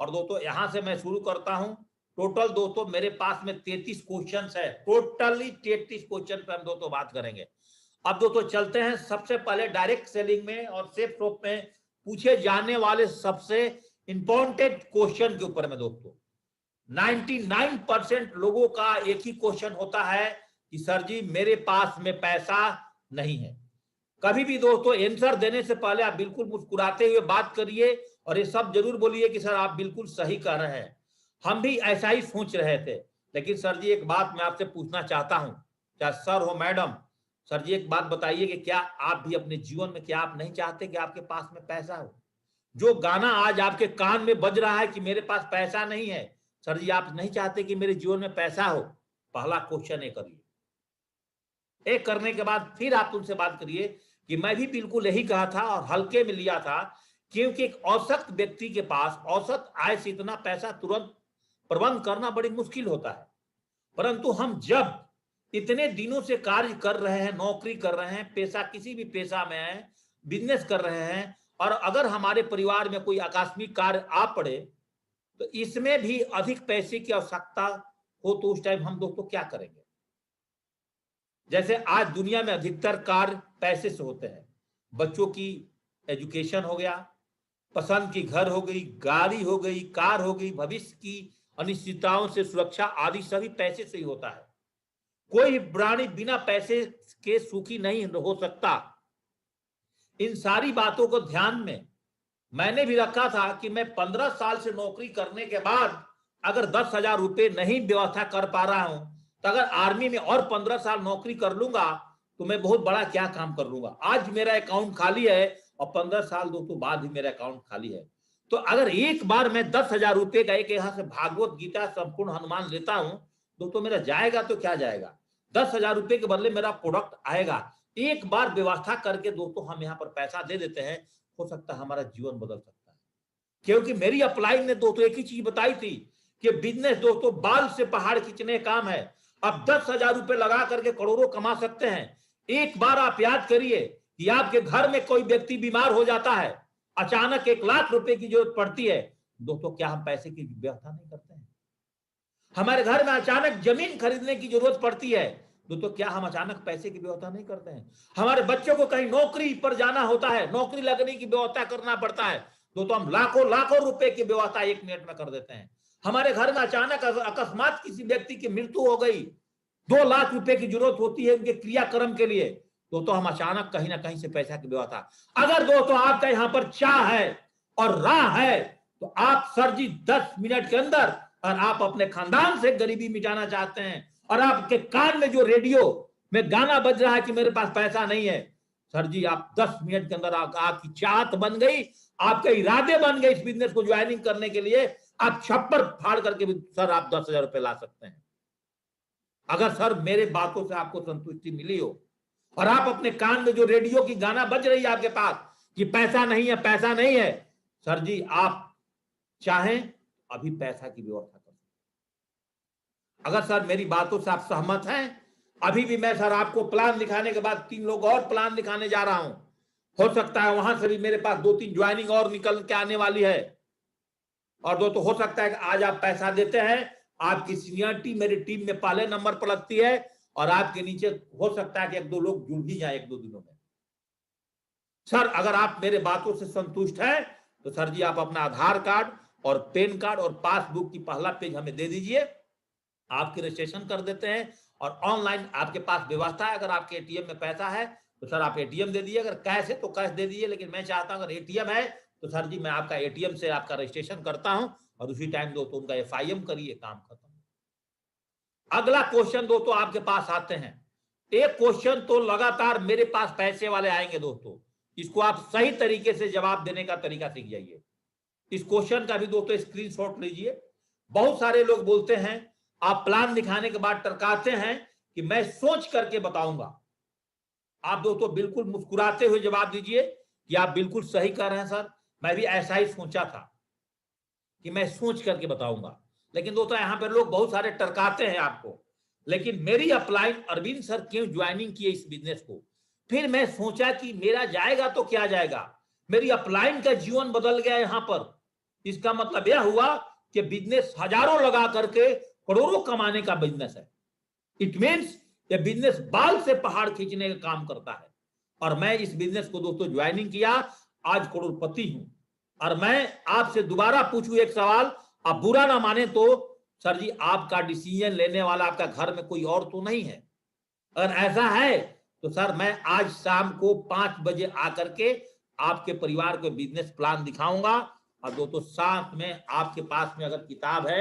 और दोस्तों यहां से मैं शुरू करता हूं। टोटल दोस्तों मेरे पास में 33 क्वेश्चंस है, टोटली 33 क्वेश्चन पे हम दोस्तों बात करेंगे। अब दोस्तों चलते हैं सबसे पहले डायरेक्ट सेलिंग में और सेफ शॉप में पूछे जाने वाले सबसे इंपॉर्टेंट क्वेश्चन के ऊपर में। दोस्तों 99% लोगों का एक ही क्वेश्चन होता है कि सर जी मेरे पास में पैसा नहीं है। कभी भी दोस्तों आंसर देने से पहले आप बिल्कुल मुस्कुराते हुए बात करिए और ये सब जरूर बोलिए कि सर आप बिल्कुल सही कह रहे हैं, हम भी ऐसा ही सोच रहे थे। लेकिन सर जी एक बात मैं आपसे पूछना चाहता हूं, क्या सर हो मैडम, सर जी एक बात बताइए कि क्या आप भी अपने जीवन में, क्या आप नहीं चाहते कि आपके पास में पैसा हो? जो गाना आज आपके कान में बज रहा है कि मेरे पास पैसा नहीं है, सर जी आप नहीं चाहते कि मेरे जीवन में पैसा हो? पहला क्वेश्चन ये करिए। एक करने के बाद फिर आप उनसे बात करिए कि मैं भी बिल्कुल यही कहा था और हल्के में लिया था, क्योंकि एक औसत व्यक्ति के पास औसत आय से इतना पैसा तुरंत प्रबंध करना बड़ी मुश्किल होता है। परंतु हम जब इतने दिनों से कार्य कर रहे हैं, नौकरी कर रहे हैं, पेशा किसी भी पेशा में है, बिजनेस कर रहे हैं, और अगर हमारे परिवार में कोई आकस्मिक कार्य आ पड़े तो इसमें भी अधिक पैसे की आवश्यकता हो तो उस टाइम हम दोस्तों क्या करेंगे? जैसे आज दुनिया में अधिकतर कार्य पैसे से होते हैं। बच्चों की एजुकेशन हो गया, पसंद की घर हो गई, गाड़ी हो गई, कार हो गई, भविष्य की अनिश्चितताओं से सुरक्षा आदि सभी पैसे से ही होता है। कोई प्राणी बिना पैसे के सुखी नहीं हो सकता। इन सारी बातों को ध्यान में मैंने भी रखा था कि मैं 15 साल से नौकरी करने के बाद अगर 10,000 रुपए नहीं व्यवस्था कर पा रहा हूं, तो अगर आर्मी में और 15 साल नौकरी कर लूंगा तो मैं बहुत बड़ा क्या काम कर लूंगा। आज मेरा अकाउंट खाली है और 15 साल दोस्तों बाद ही मेरा अकाउंट खाली है। तो अगर एक बार मैं 10,000 रुपए का एक यहां से भागवत गीता संपूर्ण हनुमान लेता हूं, दोस्तों मेरा जाएगा तो क्या जाएगा, 10,000 रुपए के बदले मेरा प्रोडक्ट आएगा। एक बार व्यवस्था करके दोस्तों हम यहाँ पर पैसा दे देते हैं, हो सकता है हमारा जीवन बदल सकता है। क्योंकि मेरी अपलाइन ने दोस्तों एक ही चीज बताई थी कि बिजनेस दोस्तों बाल से पहाड़ खींचने काम है। अब 10,000 रुपए लगा करके करोड़ों कमा सकते हैं। एक बार आप याद करिए कि आपके घर में कोई व्यक्ति बीमार हो जाता है, अचानक 1,00,000 रुपए की जरूरत पड़ती है, दोस्तों क्या हम पैसे की व्यवस्था नहीं करते हैं? हमारे घर में अचानक जमीन खरीदने की जरूरत पड़ती है, दोस्तों क्या हम अचानक पैसे की व्यवस्था नहीं करते हैं? हमारे बच्चों को कहीं नौकरी पर जाना होता है, नौकरी लगने की व्यवस्था करना पड़ता है, दोस्तों हम लाखों लाखों रुपए की व्यवस्था 1 मिनट में कर देते हैं। हमारे घर में अचानक अकस्मात किसी व्यक्ति की मृत्यु हो गई, 2 लाख रुपए की जरूरत होती है उनके क्रियाक्रम के लिए, दोस्तों हम अचानक कहीं ना कहीं से पैसा की व्यवस्था। अगर दोस्तों आपका यहां पर चाह है और राह है तो आप सर जी 10 मिनट के अंदर, और आप अपने खानदान से गरीबी मिटाना चाहते हैं और आपके कान में जो रेडियो में गाना बज रहा है कि मेरे पास पैसा नहीं है, सर जी आप 10 मिनट के अंदर आपकी चाहत बन गई, आपके इरादे बन गए इस बिजनेस को ज्वाइनिंग करने के लिए, आप छप्पर फाड़ करके भी सर आप 10,000 रुपए ला सकते हैं। अगर सर मेरे बातों से आपको संतुष्टि मिली हो और आप अपने कान में जो रेडियो की गाना बज रही है आपके पास कि पैसा नहीं है, पैसा नहीं है, सर जी आप चाहें अभी पैसा की व्यवस्था कर सकते। अगर सर मेरी बातों से आप सहमत हैं, अभी भी मैं सर आपको प्लान दिखाने के बाद 3 लोग और प्लान दिखाने जा रहा हूं। हो सकता है वहां से भी मेरे पास 2-3 ज्वाइनिंग और निकल के आने वाली है। और दोस्तों हो सकता है कि आज आप पैसा देते हैं, आपकी सीनियरिटी मेरी टीम में पहले नंबर पर लगती है और आपके नीचे हो सकता है कि 1-2 लोग जुड़ भी जाए 1-2 दिनों में। सर अगर आप मेरे बातों से संतुष्ट हैं तो सर जी आप अपना आधार कार्ड और पैन कार्ड और पासबुक की पहला पेज हमें दे दीजिए, आपके रजिस्ट्रेशन कर देते हैं। और ऑनलाइन आपके पास व्यवस्था है, अगर आपके एटीएम में पैसा है तो सर आप एटीएम दे दीजिए, अगर कैश है तो कैश दे दीजिए, लेकिन मैं चाहता हूं अगर एटीएम है तो सर जी मैं आपका एटीएम से आपका रजिस्ट्रेशन करता हूं और उसी टाइम दोस्तों उनका एफआईएम करिए, काम खत्म। अगला क्वेश्चन दोस्तों आपके पास आते हैं। एक क्वेश्चन तो लगातार मेरे पास पैसे वाले आएंगे दोस्तों, इसको आप सही तरीके से जवाब देने का तरीका सीख जाइए। इस क्वेश्चन का भी दोस्तों स्क्रीनशॉट लीजिए। बहुत सारे लोग बोलते हैं, आप प्लान दिखाने के बाद टरकाते हैं कि मैं सोच करके बताऊंगा। आप दोस्तों बिल्कुल मुस्कुराते हुए जवाब दीजिए कि आप बिल्कुल सही कर रहे हैं सर, मैं भी ऐसा ही सोचा था कि मैं सोच करके बताऊंगा। लेकिन दोस्तों यहां पर लोग बहुत सारे टरकाते हैं आपको। लेकिन मेरी अपलाइन अरविंद सर क्यों ज्वाइनिंग किए इस बिजनेस को, फिर मैं सोचा कि मेरा जाएगा तो क्या जाएगा, मेरी अपलाइन का जीवन बदल गया यहां पर। इसका मतलब यह हुआ कि बिजनेस हजारों लगा करके करोड़ों कमाने का बिजनेस है। इट मीन्स ये बिजनेस बाल से पहाड़ खींचने का काम करता है। और मैं इस बिजनेस को दोस्तों ज्वाइनिंग किया, आज करोड़पति हूं। और मैं आपसे दोबारा पूछूं एक सवाल, आप बुरा ना माने तो, सर जी आपका डिसीजन लेने वाला आपका घर में कोई और तो नहीं है? अगर ऐसा है तो सर मैं आज शाम को 5 बजे आकर के आपके परिवार को बिजनेस प्लान दिखाऊंगा। और दोस्तों साथ में आपके पास में अगर किताब है,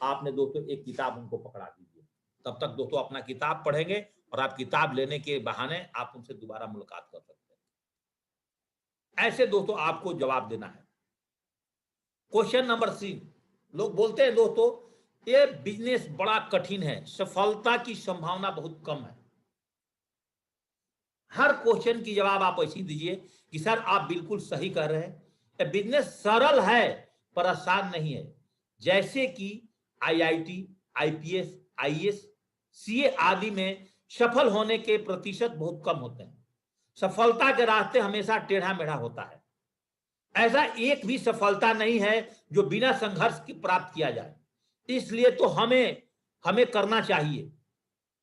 आपने दोस्तों एक किताब उनको पकड़ा दीजिए। तब तक दोस्तों अपना किताब पढ़ेंगे और आप किताब लेने के बहाने आप उनसे दोबारा मुलाकात कर सकते हैं। ऐसे दोस्तों आपको जवाब देना है। क्वेश्चन नंबर 3, लोग बोलते हैं दोस्तों ये बिजनेस बड़ा कठिन है, सफलता की संभावना बहुत कम है। हर क्वेश्चन की जवाब आप ऐसी दीजिए कि सर आप बिल्कुल सही कह रहे हैं, बिजनेस सरल है पर आसान नहीं है। जैसे कि आईआईटी, आईपीएस, आईएएस, सीए आदि में सफल होने के प्रतिशत बहुत कम होते हैं। सफलता के रास्ते हमेशा टेढ़ा मेढ़ा होता है। ऐसा एक भी सफलता नहीं है जो बिना संघर्ष के प्राप्त किया जाए। इसलिए तो हमें करना चाहिए,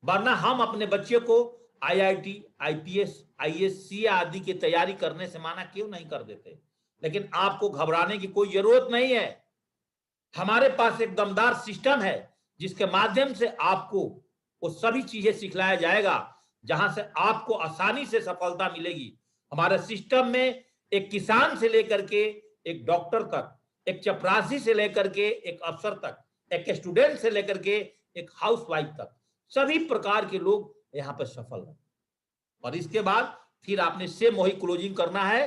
वरना हम अपने बच्चे को आईआईटी, आईपीएस, आईएएस, सीए आदि की तैयारी करने से माना क्यों नहीं कर देते। लेकिन आपको घबराने की कोई जरूरत नहीं है। हमारे पास एक दमदार सिस्टम है जिसके माध्यम से आपको वो सभी चीजें सिखलाया जाएगा जहां से आपको आसानी से सफलता मिलेगी। हमारे सिस्टम में एक किसान से लेकर के एक डॉक्टर तक, एक चपरासी से लेकर के एक अफसर तक, एक स्टूडेंट से लेकर के एक हाउसवाइफ तक, सभी प्रकार के लोग यहाँ पर सफल हैं। और इसके बाद फिर आपने सेम वही क्लोजिंग करना है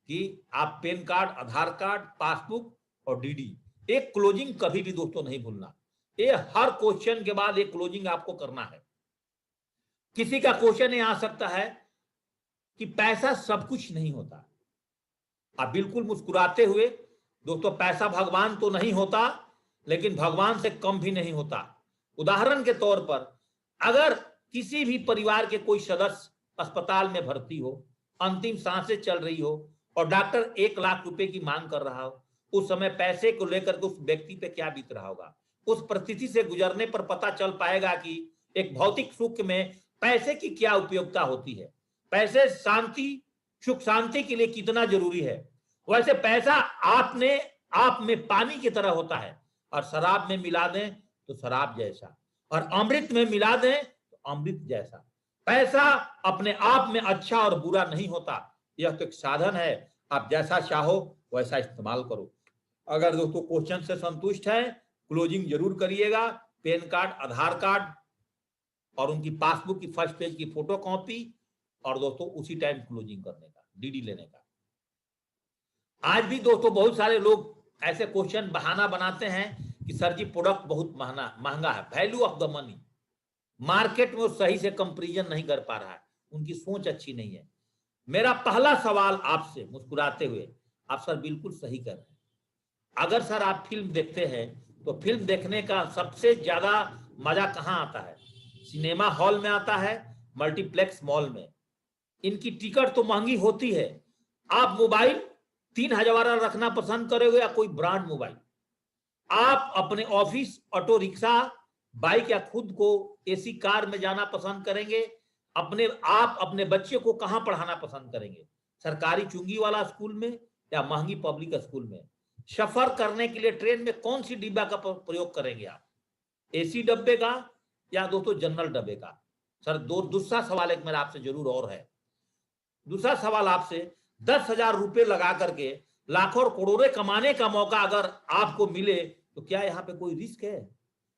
कि आप पैन कार्ड, आधार कार्ड, पासबुक और डीडी, एक क्लोजिंग कभी भी दोस्तों नहीं भूलना। ये हर क्वेश्चन के बाद एक क्लोजिंग आपको करना है। किसी का क्वेश्चन ये आ सकता है कि पैसा सब कुछ नहीं होता। आप बिल्कुल मुस्कुराते हुए, दोस्तों पैसा भगवान तो नहीं होता, लेकिन भगवान से कम भी नहीं होता। उदाहरण के तौर पर अगर किसी भी परिवार के कोई सदस्य अस्पताल में भर्ती हो, अंतिम सांसें चल रही हो और डॉक्टर 1 लाख रुपए की मांग कर रहा हो, उस समय पैसे को लेकर के उस व्यक्ति पे क्या बीत रहा होगा। उस परिस्थिति से गुजरने पर पता चल पाएगा कि एक भौतिक सुख में पैसे की क्या उपयोगिता होती है, पैसे शांति, सुख शांति के लिए कितना जरूरी है। वैसे पैसा आप में पानी की तरह होता है, और शराब में मिला दें तो शराब जैसा, और अमृत में मिला दें तो अमृत जैसा। पैसा अपने आप में अच्छा और बुरा नहीं होता, यह तो एक साधन है। आप जैसा चाहो वैसा इस्तेमाल करो। अगर दोस्तों क्वेश्चन से संतुष्ट है, क्लोजिंग जरूर करिएगा। पैन कार्ड, आधार कार्ड और उनकी पासबुक की फर्स्ट पेज की फोटो कॉपी, और दोस्तों उसी टाइम क्लोजिंग करने का, डीडी लेने का। आज भी दोस्तों बहुत सारे लोग ऐसे क्वेश्चन बहाना बनाते हैं कि सर जी प्रोडक्ट बहुत महंगा है, value of the money, market में वो सही से कंपैरिजन नहीं कर पा रहा है, उनकी सोच अच्छी नहीं है। मेरा पहला सवाल आपसे मुस्कुराते हुए, आप सर बिल्कुल सही कर रहे हैं। अगर सर आप फिल्म देखते हैं तो फिल्म देखने का सबसे ज्यादा मजा कहाँ आता है? सिनेमा हॉल में आता है, मल्टीप्लेक्स मॉल में। इनकी टिकट तो महंगी होती है। आप मोबाइल 3000 वाला रखना पसंद करोगे या कोई ब्रांड मोबाइल? आप अपने ऑफिस, ऑटो रिक्शा, बाइक या खुद को एसी कार में जाना पसंद करेंगे? आप अपने बच्चे को कहां पढ़ाना पसंद करेंगे? सरकारी चुंगी वाला स्कूल में या महंगी पब्लिक स्कूल में? सफर करने के लिए ट्रेन में कौन सी डिब्बा का प्रयोग करेंगे आप? एसी डब्बे का या दोस्तों जनरल डब्बे का? सर दूसरा सवाल एक मेरा आपसे जरूर और है। दूसरा सवाल आपसे, 10,000 रुपए लगा करके लाखों और करोड़ों कमाने का मौका अगर आपको मिले तो क्या यहाँ पे कोई रिस्क है?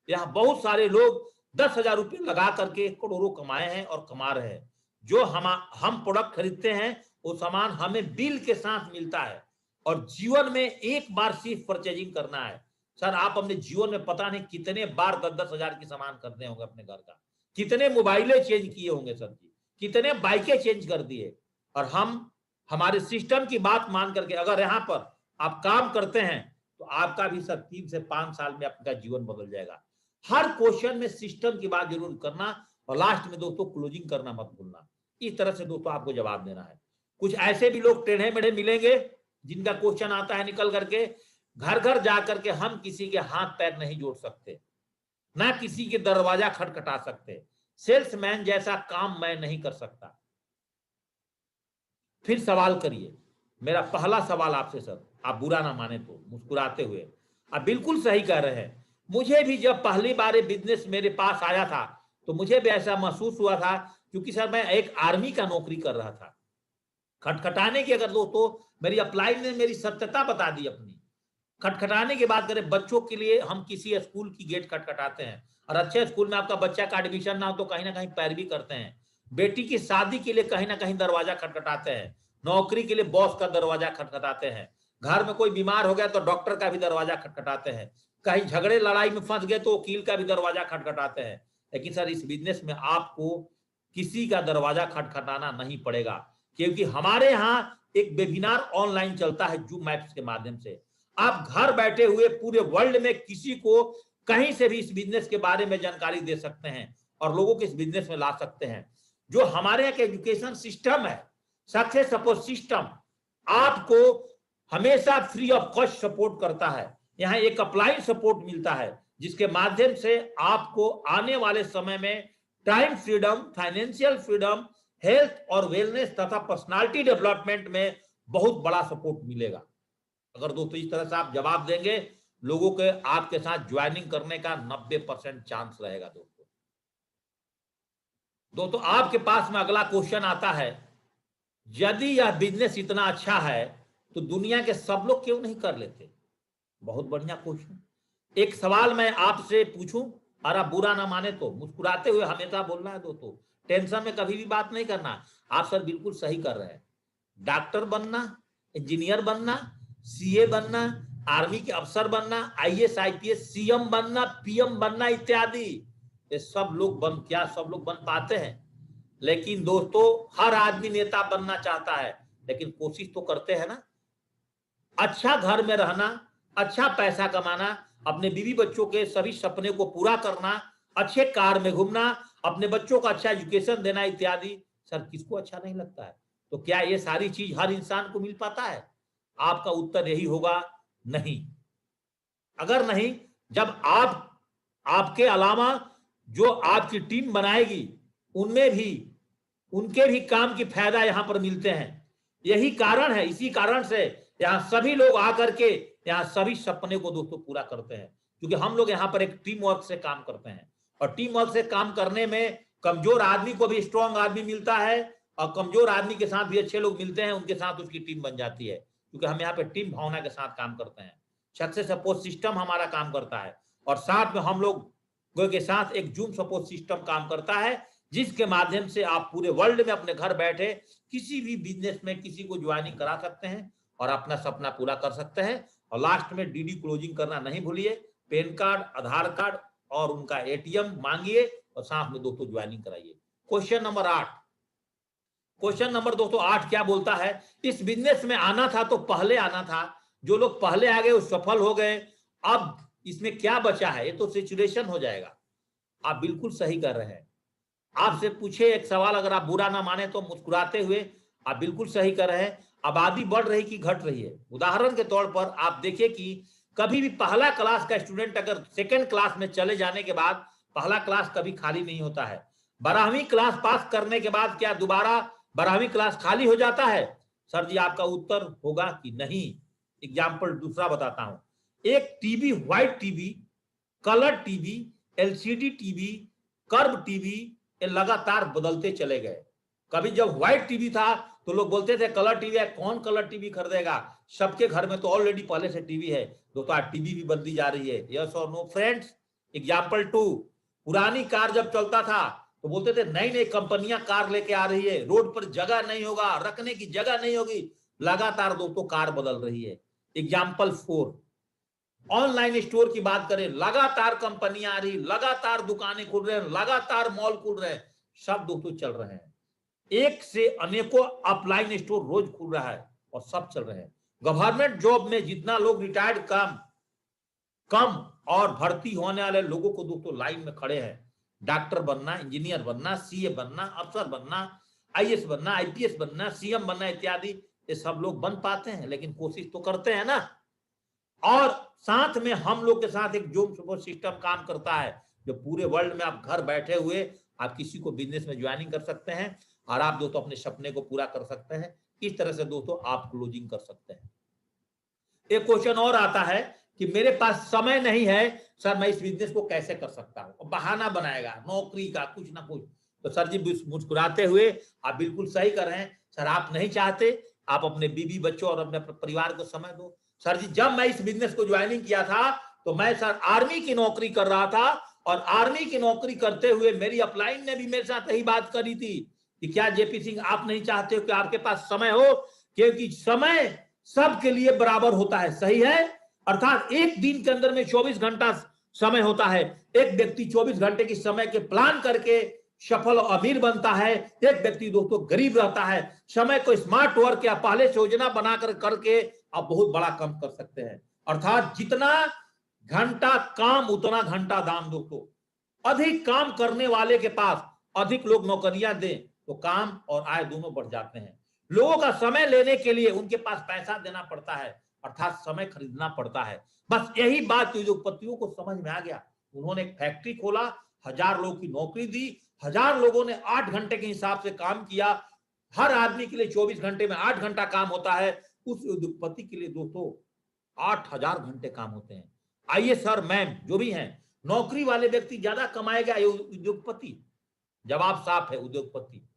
यहाँ बहुत सारे लोग 10,000 रुपए लगा करके करोड़ों कमाए हैं और कमा रहे हैं। जो हम प्रोडक्ट खरीदते हैं वो सामान हमें बिल के साथ मिलता है, और जीवन में एक बार सिर्फ परचेजिंग करना है। सर आप अपने जीवन में पता नहीं कितने बार 10-10 हजार की सामान खरीदे होंगे अपने घर का, कितने मोबाइलें चेंज किए होंगे सर जी, कितने बाइकें चेंज कर दिए। और हम हमारे सिस्टम की बात मान करके अगर यहाँ पर आप काम करते हैं तो आपका भी सर 3 से 5 साल में आपका जीवन बदल जाएगा। हर क्वेश्चन में सिस्टम की बात जरूर करना, और लास्ट में दोस्तों क्लोजिंग करना मत भूलना। इस तरह से दोस्तों आपको जवाब देना है। कुछ ऐसे भी लोग टेढ़े मेढ़े मिलेंगे जिनका क्वेश्चन आता है निकल करके घर घर जाकर के हम किसी के हाथ पैर नहीं जोड़ सकते, ना किसी के दरवाजा खटखटा सकते। सेल्समैन जैसा काम मैं नहीं कर सकता। फिर सवाल करिए। मेरा पहला सवाल आपसे सर, आप बुरा ना माने तो, मुस्कुराते हुए, आप बिल्कुल सही कह रहे हैं। मुझे भी जब पहली बार ये बिजनेस मेरे पास आया था तो मुझे भी ऐसा महसूस हुआ था, क्योंकि सर मैं एक आर्मी का नौकरी कर रहा था। खटखटाने की अगर दोस्तों मेरी अप्लाई ने मेरी सत्यता बता दी अपनी। खटखटाने की बात करें, बच्चों के लिए हम किसी स्कूल की गेट खटखटाते हैं, और अच्छे स्कूल में आपका बच्चा का एडमिशन ना हो तो कहीं ना कहीं पैरवी करते हैं। बेटी की शादी के लिए कहीं ना कहीं दरवाजा खटखटाते हैं। नौकरी के लिए बॉस का दरवाजा खटखटाते हैं। घर में कोई बीमार हो गया तो डॉक्टर का भी दरवाजा खटखटाते हैं। कहीं झगड़े लड़ाई में फंस गए तो वकील का भी दरवाजा खटखटाते हैं। लेकिन सर इस बिजनेस में आपको किसी का दरवाजा खटखटाना नहीं पड़ेगा, क्योंकि हमारे यहाँ एक वेबिनार ऑनलाइन चलता है जूम ऐप्स के माध्यम से। आप घर बैठे हुए पूरे वर्ल्ड में किसी को कहीं से भी इस बिजनेस के बारे में जानकारी दे सकते हैं और लोगों को इस बिजनेस में ला सकते हैं। जो हमारे यहाँ के एजुकेशन सिस्टम है, सक्सेस सपोर्ट सिस्टम, आपको हमेशा फ्री ऑफ कॉस्ट सपोर्ट करता है। यहाँ एक अप्लाइड सपोर्ट मिलता है जिसके माध्यम से आपको आने वाले समय में time freedom, financial freedom, health और वेलनेस तथा पर्सनालिटी डेवलपमेंट में बहुत बड़ा सपोर्ट मिलेगा। अगर दोस्तों इस तरह से आप जवाब देंगे, लोगों के आपके साथ ज्वाइनिंग करने का 90% चांस रहेगा। दोस्तों आपके पास में अगला क्वेश्चन आता है, यदि यह बिजनेस इतना अच्छा है तो दुनिया के सब लोग क्यों नहीं कर लेते? बहुत बढ़िया क्वेश्चन। एक सवाल मैं आपसे पूछूं और आप बुरा ना माने तो, मुस्कुराते हुए हमेशा बोलना है दोस्तों, टेंशन में कभी भी बात नहीं करना। आप सर बिल्कुल सही कर रहे हैं। डॉक्टर बनना, इंजीनियर बनना, सीए बनना, आर्मी के अफसर बनना, आईएएस आईपीएस, सीएम बनना, पीएम बनना इत्यादि, ये सब लोग बन पाते हैं? लेकिन दोस्तों हर आदमी नेता बनना चाहता है, लेकिन कोशिश तो करते हैं ना। अच्छा घर में रहना, अच्छा पैसा कमाना, अपने बीवी बच्चों के सभी सपने को पूरा करना, अच्छे कार में घूमना, अपने बच्चों को अच्छा एजुकेशन देना इत्यादि, सर किसको अच्छा नहीं लगता है? तो क्या ये सारी चीज हर इंसान को मिल पाता है? आपका उत्तर यही होगा, नहीं। अगर नहीं, जब आप आपके अलावा जो आपकी टीम बनाएगी उनमें भी उनके भी काम की फायदा यहां पर मिलते हैं। यही कारण है, इसी कारण से यहां सभी लोग आकर के यहां सभी सपने को दोस्तों पूरा करते हैं, क्योंकि हम लोग यहां पर एक टीम वर्क से काम करते हैं। और टीम वर्क से काम करने में कमजोर आदमी को भी स्ट्रांग आदमी मिलता है, और कमजोर आदमी के साथ भी अच्छे लोग मिलते हैं, उनके साथ उसकी टीम बन जाती है, क्योंकि हम यहाँ पे टीम भावना के साथ काम करते हैं। सक्सेस सपोर्ट सिस्टम हमारा काम करता है, और साथ में हम लोग के साथ एक जूम सपोर्ट सिस्टम काम करता है, जिसके माध्यम से आप पूरे वर्ल्ड में अपने घर बैठे किसी भी बिजनेस में किसी को ज्वाइनिंग करा सकते हैं और अपना सपना पूरा कर सकते हैं। और लास्ट में डीडी क्लोजिंग करना नहीं भूलिए, पैन कार्ड, आधार कार्ड और उनका एटीएम मांगिए और साथ में दोस्तों ज्वाइनिंग कराइए। क्वेश्चन नंबर 8, क्वेश्चन नंबर दोस्तों 8 क्या बोलता है, इस बिजनेस में आना था तो पहले आना था, जो लोग पहले आ गए वो सफल हो गए, अब इसमें क्या बचा है? ये तो सिचुएशन हो जाएगा। आप बिल्कुल सही कर रहे हैं। आपसे पूछे एक सवाल, अगर आप बुरा ना माने तो, मुस्कुराते हुए, आप बिल्कुल सही कर रहे हैं। आबादी बढ़ रही कि घट रही है? उदाहरण के तौर पर आप देखिए कि कभी भी पहला क्लास का स्टूडेंट अगर सेकेंड क्लास में चले जाने के बाद पहला क्लास कभी खाली नहीं होता है। 12वीं क्लास पास करने के बाद क्या दोबारा 12वीं क्लास खाली हो जाता है? सर जी आपका उत्तर होगा कि नहीं। एग्जाम्पल दूसरा बताता हूं। एक TV, white TV, colour TV, LCD TV, curve TV, ये लगातार बदलते चले गए। कभी जब व्हाइट टीवी था तो लोग बोलते थे कलर टीवी है, कौन कलर टीवी खरीदेगा? सबके घर में तो ऑलरेडी पहले से टीवी है। दोस्तों आज टीवी भी बदली जा रही है। यस और नो फ्रेंड्स? एग्जाम्पल 2, पुरानी कार जब चलता था तो बोलते थे नई नई कंपनियां कार लेके आ रही है, रोड पर जगह नहीं होगा, रखने की जगह नहीं होगी। लगातार दोस्तों कार बदल रही है। एग्जाम्पल 4, ऑनलाइन स्टोर की बात करें, लगातार कंपनियां आ रही, लगातार दुकानें खुल रहे हैं, लगातार मॉल खुल रहे हैं, सब दोस्तों चल रहे हैं। एक से अनेकों ऑफलाइन स्टोर रोज खुल रहा है और सब चल रहे हैं। गवर्नमेंट जॉब में जितना लोग रिटायर्ड कम और भर्ती होने वाले लोगों को दोस्तों लाइन में खड़े हैं। डॉक्टर बनना, इंजीनियर बनना, सीए बनना, अफसर बनना, आईएएस बनना, आईपीएस बनना, सीएम बनना इत्यादि, ये सब लोग बन पाते हैं, लेकिन कोशिश तो करते हैं ना। और साथ में हम लोग के साथ एक जूम सपोर्ट सिस्टम काम करता है, जो पूरे वर्ल्ड में आप घर बैठे हुए आप किसी को बिजनेस में ज्वाइनिंग कर सकते हैं और आप दोस्तों अपने सपने को पूरा कर सकते हैं। इस तरह से दोस्तों आप क्लोजिंग कर सकते हैं। एक क्वेश्चन और आता है कि मेरे पास समय नहीं है सर, मैं इस बिजनेस को कैसे कर सकता हूं? बहाना बनाएगा नौकरी का कुछ ना कुछ। तो सर जी मुस्कुराते हुए आप बिल्कुल सही कर रहे हैं सर, आप नहीं चाहते आप अपने बीवी बच्चों और अपने परिवार को समय दो। सर जी जब मैं इस बिजनेस को ज्वाइनिंग किया था तो मैं सर आर्मी की नौकरी कर रहा था और आर्मी की नौकरी करते हुए मेरी अपलाइन ने भी मेरे साथ यही बात करी थी कि क्या जेपी सिंह आप नहीं चाहते हो कि आपके पास समय हो, क्योंकि समय सबके लिए बराबर होता है। सही है, अर्थात एक दिन के अंदर में 24 घंटा समय होता है। एक व्यक्ति 24 घंटे की समय के प्लान करके सफल और अमीर बनता है, एक व्यक्ति दोस्तों गरीब रहता है। समय को स्मार्ट वर्क या पहले से योजना बनाकर करके आप बहुत बड़ा काम कर सकते हैं। अर्थात जितना घंटा काम उतना घंटा दाम। दोस्तों अधिक काम करने वाले के पास अधिक लोग नौकरियां दें तो काम और आय दोनों बढ़ जाते हैं। लोगों का समय लेने के लिए उनके पास पैसा देना पड़ता है, अर्थात समय खरीदना पड़ता है। बस यही बात उद्योगपतियों को समझ में आ गया। उन्होंने एक फैक्ट्री खोला, 1000 लोगों की नौकरी दी, 1000 लोगों ने 8 घंटे के हिसाब से काम किया। हर आदमी के लिए 24 घंटे में 8 घंटा काम होता है, उस उद्योगपति के लिए दोस्तों 8000 घंटे काम होते हैं। आइए सर मैम जो भी हैं, नौकरी वाले व्यक्ति ज्यादा कमाएगा या उद्योगपति? जवाब साफ है, उद्योगपति।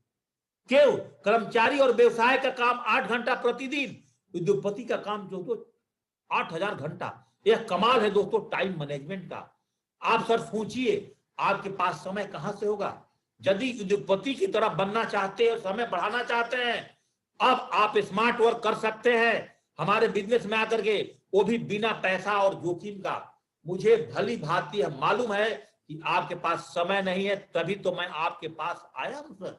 क्यों? कर्मचारी और व्यवसाय का काम 8 घंटा प्रतिदिन, उद्योगपति का काम दोस्तों 8000 घंटा। यह कमाल है दोस्तों टाइम मैनेजमेंट का। आप सर सोचिए आपके पास समय कहां से होगा? यदि उद्योगपति की तरह बनना चाहते हैं, समय बढ़ाना चाहते हैं, अब आप स्मार्ट वर्क कर सकते हैं हमारे बिजनेस में आकर के, वो भी बिना पैसा और जोखिम का। मुझे भली भांति मालूम है कि आपके पास समय नहीं है, तभी तो मैं आपके पास आया हूं सर।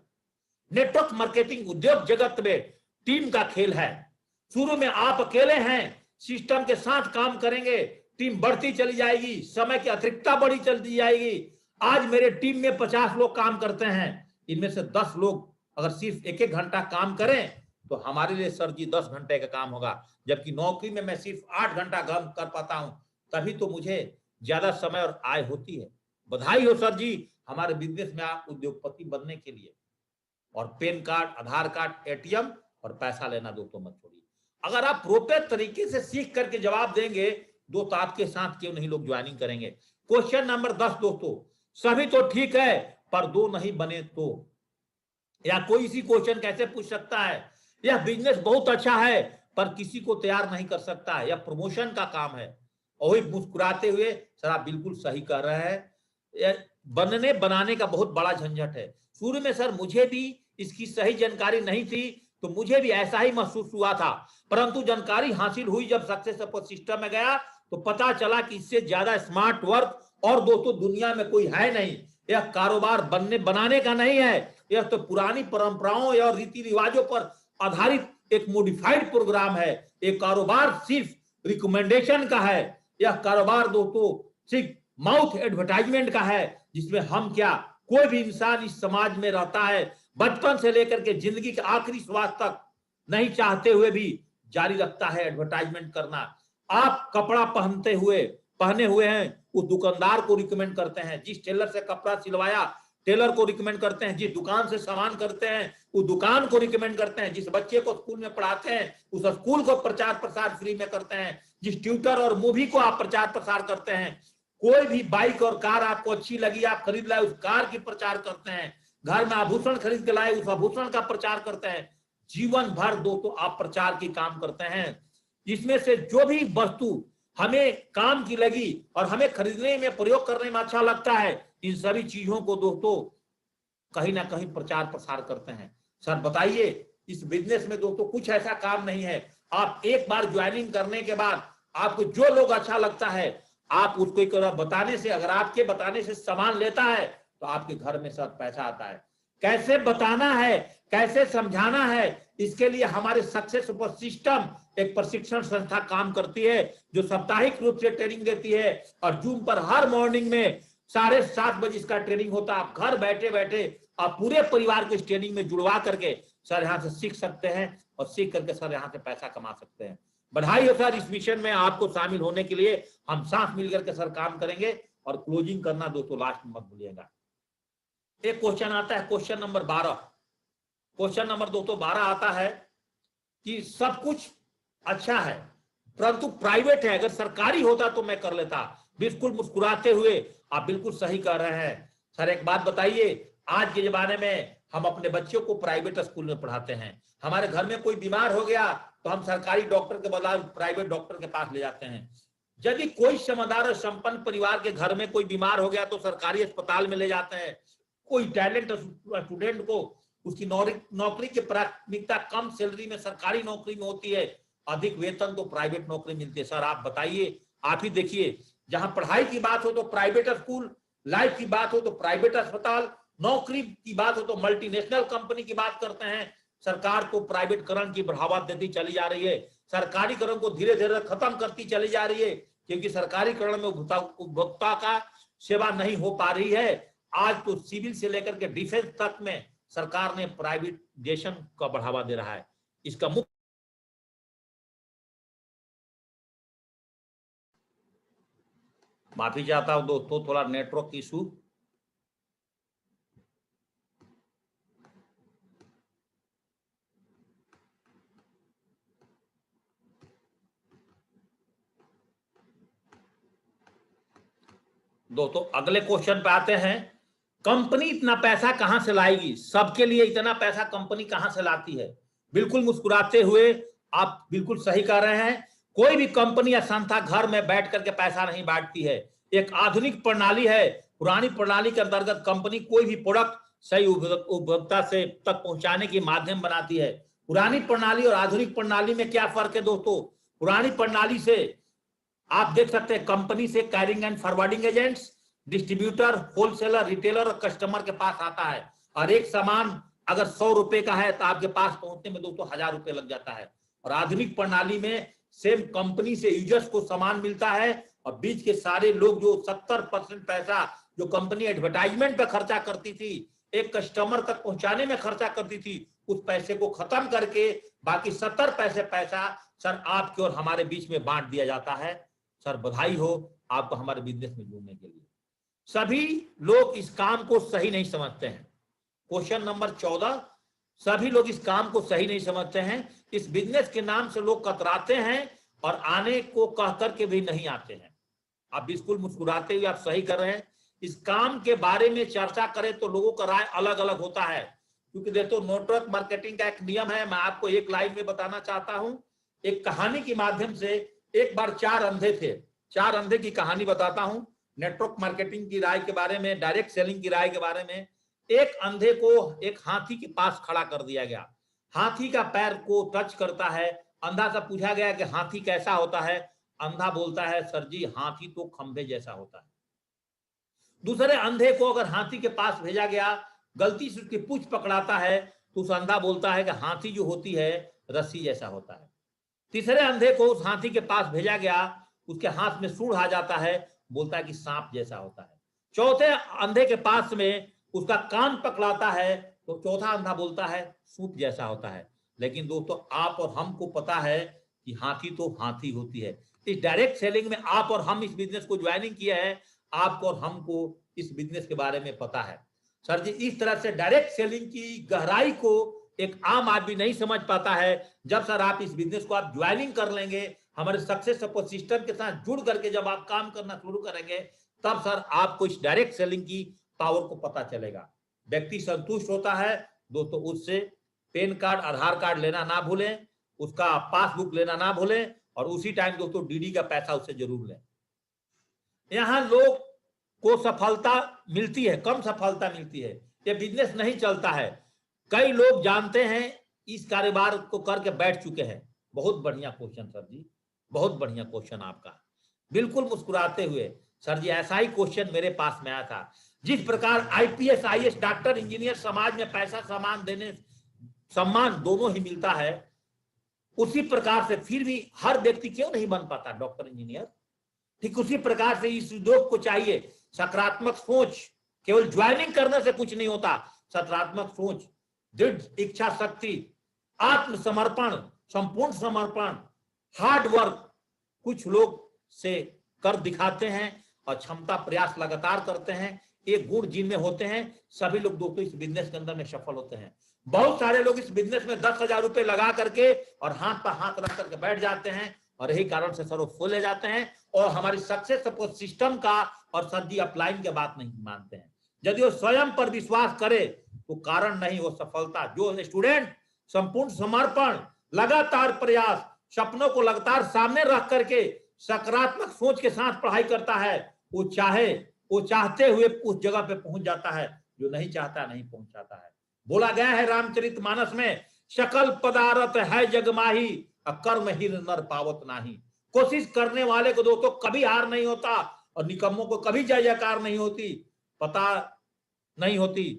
नेटवर्क मार्केटिंग उद्योग जगत में टीम का खेल है। शुरू में आप अकेले हैं, सिस्टम के साथ काम करेंगे, टीम बढ़ती चली जाएगी, समय की अतिरिक्ता बढ़ी चलती जाएगी। आज मेरे टीम में 50 लोग काम करते हैं, इनमें से 10 लोग अगर सिर्फ 1-1 घंटा काम करें तो हमारे लिए सर जी 10 घंटे का काम होगा। जबकि नौकरी में मैं सिर्फ 8 घंटा काम कर पाता हूं, तभी तो मुझे ज्यादा समय और आय होती है। बधाई हो सर जी हमारे बिजनेस में आप उद्योगपति बनने के लिए। और पैन कार्ड, आधार कार्ड, एटीएम और पैसा लेना दोस्तों मत छोड़िए। अगर आप प्रोपर तरीके से सीख करके जवाब देंगे दोस्त, आपके साथ क्यों नहीं लोग ज्वाइनिंग करेंगे। क्वेश्चन नंबर 10 दोस्तों, सभी तो ठीक है पर 2 नहीं बने तो? या कोई इसी क्वेश्चन कैसे पूछ सकता है? यह बिजनेस बहुत अच्छा है पर किसी को तैयार नहीं कर सकता है, यह प्रमोशन का काम है। और वही मुस्कुराते हुए सर आप बिल्कुल सही कर रहे हैं, बनने बनाने का बहुत बड़ा झंझट है। शुरू में सर मुझे भी इसकी सही जानकारी नहीं थी, तो मुझे भी ऐसा ही महसूस हुआ था, परंतु जानकारी हासिल हुई जब सक्सेस सपोर्ट सिस्टम में गया तो पता चला कि इससे ज्यादा स्मार्ट वर्क और दोस्तों दुनिया में कोई है नहीं। यह कारोबार बनने बनाने का नहीं है, यह तो पुरानी परंपराओं और रीति रिवाजों पर आधारित एक मॉडिफाइड प्रोग्राम है। एक कारोबार सिर्फ रिकमेंडेशन का है, यह कारोबार दोस्तों सिर्फ माउथ एडवर्टाइजमेंट का है, जिसमें हम क्या, कोई भी इंसान इस समाज में रहता है बचपन से लेकर के जिंदगी के आखिरी श्वास तक नहीं चाहते हुए भी जारी रखता है एडवर्टाइजमेंट करना। आप कपड़ा पहने हुए हैं, उस दुकानदार को रिकमेंड करते हैं, जिस टेलर से कपड़ा सिलवाया टेलर को रिकमेंड करते हैं, जिस दुकान से सामान करते हैं उस दुकान को रिकमेंड करते हैं, जिस बच्चे को स्कूल में पढ़ाते हैं उस स्कूल को प्रचार प्रसार फ्री में करते हैं, जिस ट्यूटर और मूवी को आप प्रचार प्रसार करते हैं। कोई भी बाइक और कार आपको अच्छी लगी, आप खरीद लाए, उस कार की प्रचार करते हैं। घर में आभूषण खरीद के लाए, उस आभूषण का प्रचार करते हैं। जीवन भर दोस्तों आप प्रचार की काम करते हैं। इसमें से जो भी वस्तु हमें काम की लगी और हमें खरीदने में प्रयोग करने में अच्छा लगता है, इन सभी चीजों को दोस्तों कहीं ना कहीं प्रचार प्रसार करते हैं। सर बताइए, इस बिजनेस में दोस्तों कुछ ऐसा काम नहीं है, आप एक बार ज्वाइनिंग करने के बाद आपको जो लोग अच्छा लगता है आप उसको एक बताने से, अगर आपके बताने से सामान लेता है तो आपके घर में सर पैसा आता है। कैसे बताना है, कैसे समझाना है, इसके लिए हमारे सक्सेस सपोर्ट सिस्टम एक प्रशिक्षण संस्था काम करती है, जो साप्ताहिक रूप से ट्रेनिंग देती है और जूम पर हर मॉर्निंग में 7:30 बजे इसका ट्रेनिंग होता है। आप घर बैठे बैठे आप पूरे परिवार को इस ट्रेनिंग में जुड़वा करके सर यहाँ से सीख सकते हैं और सीख करके सर यहाँ से पैसा कमा सकते हैं। बधाई हो सर, इस मिशन में आपको शामिल होने के लिए हम साथ मिलकर के सर काम करेंगे। और क्लोजिंग करना दोस्तों लास्ट में मत भूलिएगा। एक क्वेश्चन आता है, क्वेश्चन नंबर 12। क्वेश्चन नंबर 212 आता है कि सब कुछ अच्छा है परंतु प्राइवेट है, अगर सरकारी होता तो मैं कर लेता। बिल्कुल मुस्कुराते हुए आप बिल्कुल सही कह रहे हैं सर। एक बात बताइए, आज के जमाने में हम अपने बच्चों को प्राइवेट स्कूल में पढ़ाते हैं। हमारे घर में कोई बीमार हो गया तो हम सरकारी डॉक्टर के बदले प्राइवेट डॉक्टर के पास ले जाते हैं। यदि कोई समझदार और संपन्न परिवार के घर में कोई बीमार हो गया तो सरकारी अस्पताल में ले जाते हैं। कोई टैलेंट स्टूडेंट को उसकी नौकरी की प्राथमिकता कम सैलरी में सरकारी नौकरी में होती है, अधिक वेतन तो प्राइवेट नौकरी मिलती है। सर आप बताइए, आप ही देखिए, जहां पढ़ाई की बात हो तो प्राइवेट स्कूल, लाइफ की बात हो तो प्राइवेट अस्पताल, नौकरी की बात हो तो मल्टीनेशनल कंपनी की बात करते हैं। सरकार को प्राइवेटकरण की बढ़ावा देती चली जा रही है, सरकारीकरण को धीरे धीरे खत्म करती चली जा रही है, क्योंकि सरकारीकरण में उपभोक्ता का सेवा नहीं हो पा रही है। आज तो सिविल से लेकर के डिफेंस तक में सरकार ने प्राइवेटाइजेशन का बढ़ावा दे रहा है। इसका मुख्य माफी चाहता हूं दोस्तों, थोड़ा नेटवर्क इशू। दोस्तों अगले क्वेश्चन पे आते हैं। कंपनी इतना पैसा कहां से लाएगी? सबके लिए इतना पैसा कंपनी कहां से लाती है? बिल्कुल मुस्कुराते हुए आप बिल्कुल सही कह रहे हैं। कोई भी कंपनी या संस्था घर में बैठ करके पैसा नहीं बांटती है। एक आधुनिक प्रणाली है। पुरानी प्रणाली के अंतर्गत कंपनी कोई भी प्रोडक्ट सही उपभोक्ता से तक पहुंचाने के माध्यम बनाती है। पुरानी प्रणाली और आधुनिक प्रणाली में क्या फर्क है दोस्तों? पुरानी प्रणाली से आप देख सकते हैं, कंपनी से carrying and forwarding agents, distributor, wholesaler, retailer और कस्टमर के पास आता है। और एक सामान अगर 100 रुपए का है तो आपके पास पहुंचने में दोस्तों 1000 रुपए लग जाता है। और आधुनिक प्रणाली में सेम कंपनी से यूजर्स को सामान मिलता है और बीच के सारे लोग जो 70% पैसा जो कंपनी एडवर्टाइजमेंट पे खर्चा करती थी, एक कस्टमर तक पहुंचाने में खर्चा करती थी, उस पैसे को खत्म करके बाकी 70 पैसा सर आपके और हमारे बीच में बांट दिया जाता है। सर बधाई हो आपको हमारे बिजनेस में जुड़ने के लिए। सभी लोग इस काम को सही नहीं समझते हैं। क्वेश्चन नंबर 14, सभी लोग इस काम को सही नहीं समझते हैं। इस बिजनेस के नाम से लोग कतराते हैं और आने को कह करके भी नहीं आते हैं। आप बिल्कुल मुस्कुराते हुए आप सही कर रहे हैं। इस काम के बारे में चर्चा करें तो लोगों का राय अलग अलग होता है, क्योंकि देखो नेटवर्क मार्केटिंग का एक नियम है। मैं आपको एक लाइन में बताना चाहता हूं, एक कहानी के माध्यम से। एक बार 4 अंधे थे। 4 अंधे की कहानी बताता हूं, नेटवर्क मार्केटिंग की राय के बारे में, डायरेक्ट सेलिंग की राय के बारे में। एक अंधे को एक हाथी के पास खड़ा कर दिया गया। हाथी का पैर को टच करता है। अंधा से पूछा गया कि हाथी कैसा होता है? अंधा बोलता है, सर जी हाथी तो खंभे जैसा होता है। दूसरे अंधे को अगर हाथी के पास भेजा गया, गलती से उसकी पूंछ पकड़ाता है तो उस अंधा बोलता है कि हाथी जो होती है रस्सी जैसा होता है। तीसरे अंधे को उस हाथी के पास भेजा गया, उसके हाथ में सूंड आ जाता है, बोलता है कि सांप जैसा होता है। चौथे अंधे के पास में उसका कान पकड़ाता है तो चौथा अंधा बोलता है सूप जैसा होता है। लेकिन दोस्तों आप और हमको पता है कि हाथी तो हाथी होती है। इस डायरेक्ट सेलिंग में आप और हम इस बिजनेस को ज्वाइनिंग किया है, आपको और हमको इस बिजनेस के बारे में पता है। सर जी इस तरह से डायरेक्ट सेलिंग की गहराई को एक आम आदमी नहीं समझ पाता है। जब सर आप इस बिजनेस को आप ज्वाइनिंग कर लेंगे, हमारे सक्सेस सपोर्ट सिस्टम के साथ जुड़ करके जब आप काम करना शुरू करेंगे, तब सर आपको इस डायरेक्ट सेलिंग की पावर को पता चलेगा। व्यक्ति संतुष्ट होता है दोस्तों उससे पैन कार्ड, आधार कार्ड लेना ना भूलें, उसका पासबुक लेना ना भूलें और उसी टाइम दोस्तों डीडी का पैसा उससे जरूर लें। यहां लोग को सफलता मिलती है, कम सफलता मिलती है, ये बिजनेस नहीं चलता है। कई लोग जानते हैं इस कारोबार को करके बैठ चुके हैं। बहुत बढ़िया क्वेश्चन सर जी, बहुत बढ़िया क्वेश्चन आपका। बिल्कुल मुस्कुराते हुए, सर जी ऐसा ही क्वेश्चन मेरे पास में आया था। जिस प्रकार आईपीएस, आईएएस, डॉक्टर, इंजीनियर समाज में पैसा सम्मान दोनों ही मिलता है, उसी प्रकार से फिर भी हर व्यक्ति क्यों नहीं बन पाता डॉक्टर, इंजीनियर? ठीक उसी प्रकार से इस उद्योग को चाहिए सकारात्मक सोच। केवल ज्वाइनिंग करने से कुछ नहीं होता। सकारात्मक सोच, दृढ़ इच्छा शक्ति, आत्मसमर्पण, संपूर्ण समर्पण, हार्ड वर्क कुछ लोग से कर दिखाते हैं और क्षमता प्रयास लगातार करते हैं, ये गुण जिनमें होते हैं सभी लोग दोस्तों इस बिजनेस के अंदर में सफल होते हैं। बहुत सारे लोग इस बिजनेस में 10,000 रुपए लगा करके और हाथ पर हाथ रख करके बैठ जाते हैं और यही कारण से सर वो फूल ले जाते हैं और हमारी सक्सेस सपोर्ट सिस्टम का और सर जी अपलाइन के बात नहीं मानते हैं। यदि वो स्वयं पर विश्वास करे तो कारण नहीं वो सफलता। जो स्टूडेंट संपूर्ण समर्पण, लगातार प्रयास, सपनों को लगातार सामने रख करके सकारात्मक सोच के साथ पढ़ाई करता है, वो चाहते हुए उस जगह पे पहुंच जाता है, जो नहीं चाहता नहीं पहुंच जाता है। बोला गया है रामचरितमानस में, सकल पदार्थ है जगमाही, कर्म ही नर पावत नाही। कोशिश करने वाले को दोस्तों कभी हार नहीं होता और निकम्मों को कभी जय जयकार नहीं होती, पता नहीं होती।